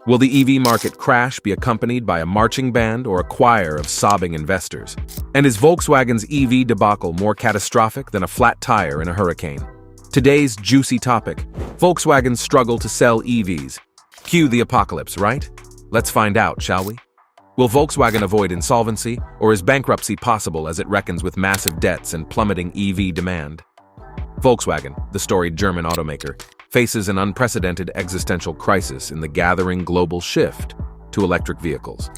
Will the EV market crash be accompanied by a marching band or a choir of sobbing investors? And is Volkswagen's EV debacle more catastrophic than a flat tire in a hurricane? Today's juicy topic: Volkswagen's struggle to sell EVs. Cue the apocalypse, right? Let's find out, shall we? Will Volkswagen avoid insolvency, or is bankruptcy possible as it reckons with massive debts and plummeting EV demand? Volkswagen, the storied German automaker, faces an unprecedented existential crisis in the gathering global shift to electric vehicles.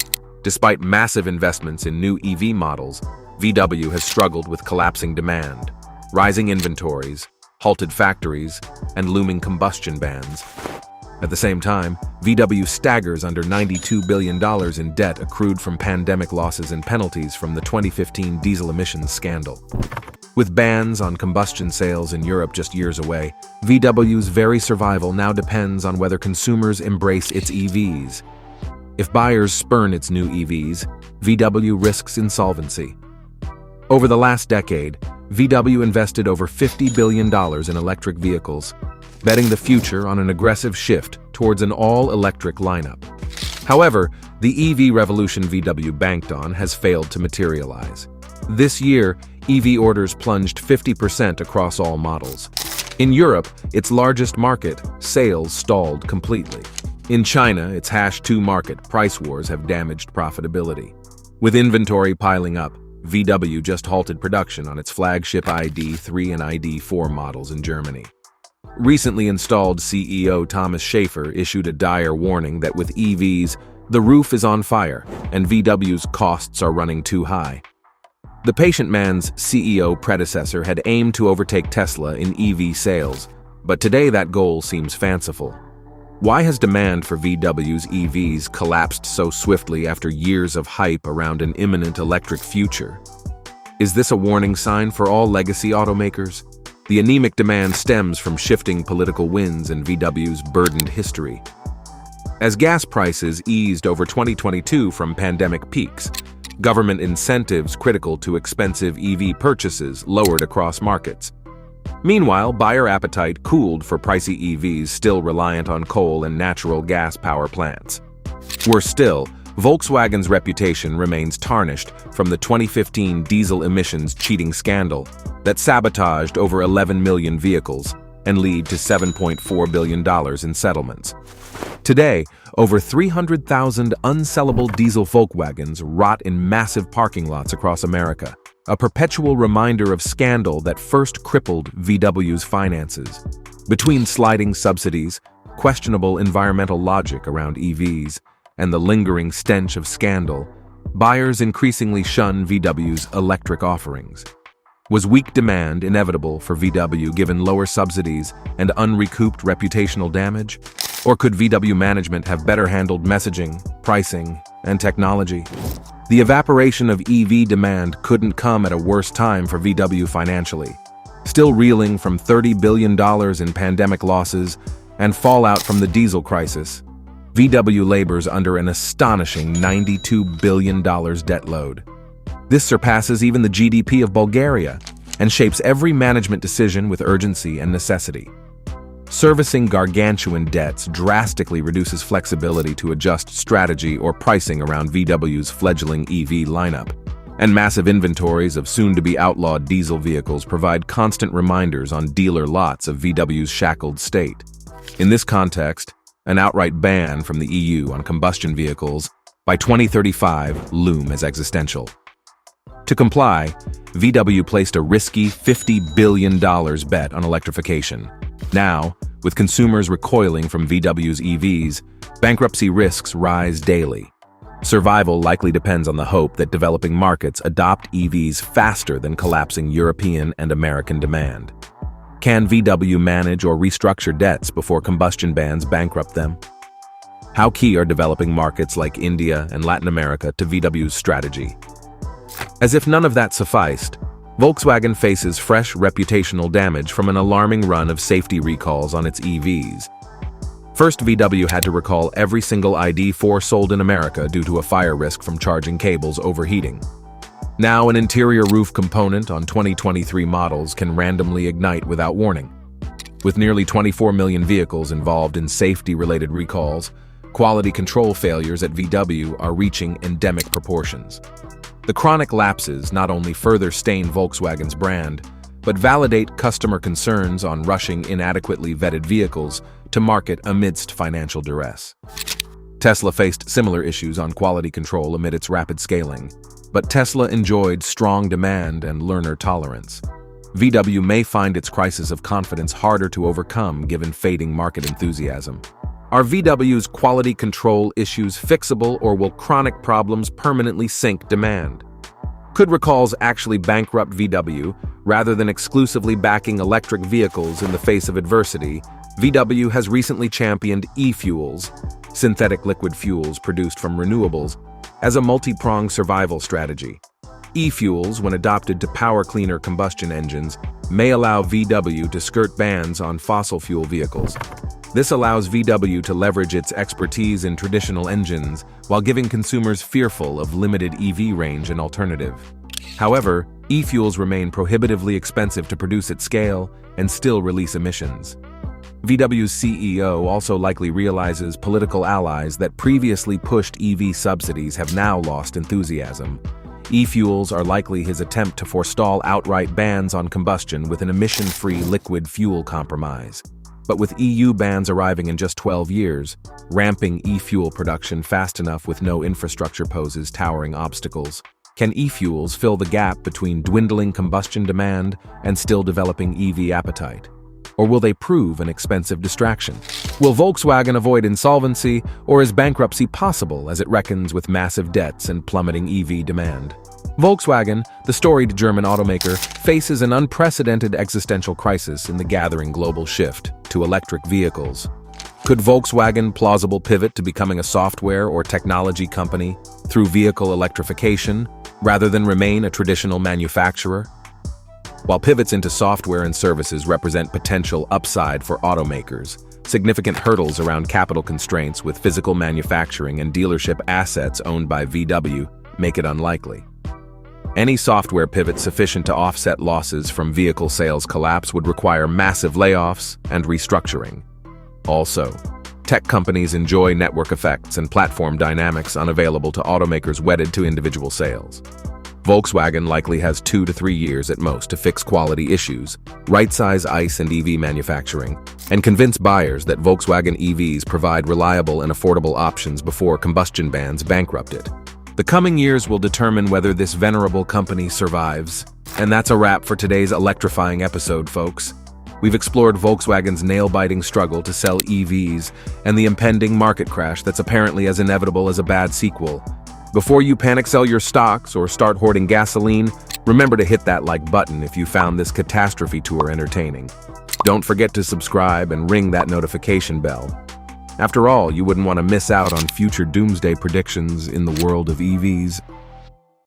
Despite massive investments in new EV models, VW has struggled with collapsing demand, rising inventories, halted factories, and looming combustion bans. At the same time, VW staggers under $92 billion in debt accrued from pandemic losses and penalties from the 2015 diesel emissions scandal. With bans on combustion sales in Europe just years away, VW's very survival now depends on whether consumers embrace its EVs. If buyers spurn its new EVs, VW risks insolvency. Over the last decade, VW invested over $50 billion in electric vehicles, betting the future on an aggressive shift towards an all-electric lineup. However, the EV revolution VW banked on has failed to materialize. This year, EV orders plunged 50% across all models. In Europe, its largest market, sales stalled completely. In China, its #2 market, price wars have damaged profitability. With inventory piling up, VW just halted production on its flagship ID.3 and ID.4 models in Germany. Recently installed CEO Thomas Schaefer issued a dire warning that with EVs, the roof is on fire and VW's costs are running too high. The patient man's CEO predecessor had aimed to overtake Tesla in EV sales, but today that goal seems fanciful. Why has demand for VW's EVs collapsed so swiftly after years of hype around an imminent electric future? Is this a warning sign for all legacy automakers? The anemic demand stems from shifting political winds and VW's burdened history. As gas prices eased over 2022 from pandemic peaks, government incentives critical to expensive EV purchases lowered across markets. Meanwhile, buyer appetite cooled for pricey EVs still reliant on coal and natural gas power plants. Worse still, Volkswagen's reputation remains tarnished from the 2015 diesel emissions cheating scandal that sabotaged over 11 million vehicles and led to $7.4 billion in settlements. Today, over 300,000 unsellable diesel Volkswagens rot in massive parking lots across America, a perpetual reminder of scandal that first crippled VW's finances. Between sliding subsidies, questionable environmental logic around EVs, and the lingering stench of scandal, buyers increasingly shun VW's electric offerings. Was weak demand inevitable for VW given lower subsidies and unrecouped reputational damage? Or could VW management have better handled messaging, pricing, and technology? The evaporation of EV demand couldn't come at a worse time for VW financially. Still reeling from $30 billion in pandemic losses and fallout from the diesel crisis, VW labors under an astonishing $92 billion debt load. This surpasses even the GDP of Bulgaria and shapes every management decision with urgency and necessity. Servicing gargantuan debts drastically reduces flexibility to adjust strategy or pricing around VW's fledgling EV lineup, and massive inventories of soon-to-be outlawed diesel vehicles provide constant reminders on dealer lots of VW's shackled state. In this context, an outright ban from the EU on combustion vehicles by 2035 loom as existential. To comply, VW placed a risky $50 billion bet on electrification. Now, with consumers recoiling from VW's EVs, bankruptcy risks rise daily. Survival likely depends on the hope that developing markets adopt EVs faster than collapsing European and American demand. Can VW manage or restructure debts before combustion bans bankrupt them? How key are developing markets like India and Latin America to VW's strategy? As if none of that sufficed, Volkswagen faces fresh reputational damage from an alarming run of safety recalls on its EVs. First, VW had to recall every single ID.4 sold in America due to a fire risk from charging cables overheating. Now, an interior roof component on 2023 models can randomly ignite without warning. With nearly 24 million vehicles involved in safety-related recalls, Quality control failures at VW are reaching endemic proportions. The chronic lapses not only further stain Volkswagen's brand, but validate customer concerns on rushing inadequately vetted vehicles to market amidst financial duress. Tesla faced similar issues on quality control amid its rapid scaling, but Tesla enjoyed strong demand and learner tolerance. VW may find its crisis of confidence harder to overcome given fading market enthusiasm. Are VW's quality control issues fixable, or will chronic problems permanently sink demand? Could recalls actually bankrupt VW? Rather than exclusively backing electric vehicles in the face of adversity, VW has recently championed e-fuels, synthetic liquid fuels produced from renewables, as a multi-pronged survival strategy. E-fuels, when adopted to power cleaner combustion engines, may allow VW to skirt bans on fossil fuel vehicles. This allows VW to leverage its expertise in traditional engines while giving consumers fearful of limited EV range and alternative. However, e-fuels remain prohibitively expensive to produce at scale and still release emissions. VW's CEO also likely realizes political allies that previously pushed EV subsidies have now lost enthusiasm. E-fuels are likely his attempt to forestall outright bans on combustion with an emission-free liquid fuel compromise. But with EU bans arriving in just 12 years, ramping e-fuel production fast enough with no infrastructure poses towering obstacles. Can e-fuels fill the gap between dwindling combustion demand and still developing EV appetite? Or will they prove an expensive distraction? Will Volkswagen avoid insolvency, or is bankruptcy possible as it reckons with massive debts and plummeting EV demand? Volkswagen, the storied German automaker, faces an unprecedented existential crisis in the gathering global shift to electric vehicles. Could Volkswagen plausibly pivot to becoming a software or technology company through vehicle electrification, rather than remain a traditional manufacturer? While pivots into software and services represent potential upside for automakers, significant hurdles around capital constraints with physical manufacturing and dealership assets owned by VW make it unlikely. Any software pivot sufficient to offset losses from vehicle sales collapse would require massive layoffs and restructuring. Also, tech companies enjoy network effects and platform dynamics unavailable to automakers wedded to individual sales. Volkswagen likely has 2 to 3 years at most to fix quality issues, right-size ICE and EV manufacturing, and convince buyers that Volkswagen EVs provide reliable and affordable options before combustion bans bankrupt it. The coming years will determine whether this venerable company survives. And that's a wrap for today's electrifying episode, folks. We've explored Volkswagen's nail-biting struggle to sell EVs and the impending market crash that's apparently as inevitable as a bad sequel. Before you panic sell your stocks or start hoarding gasoline, remember to hit that like button if you found this catastrophe tour entertaining. Don't forget to subscribe and ring that notification bell. After all, you wouldn't want to miss out on future doomsday predictions in the world of EVs.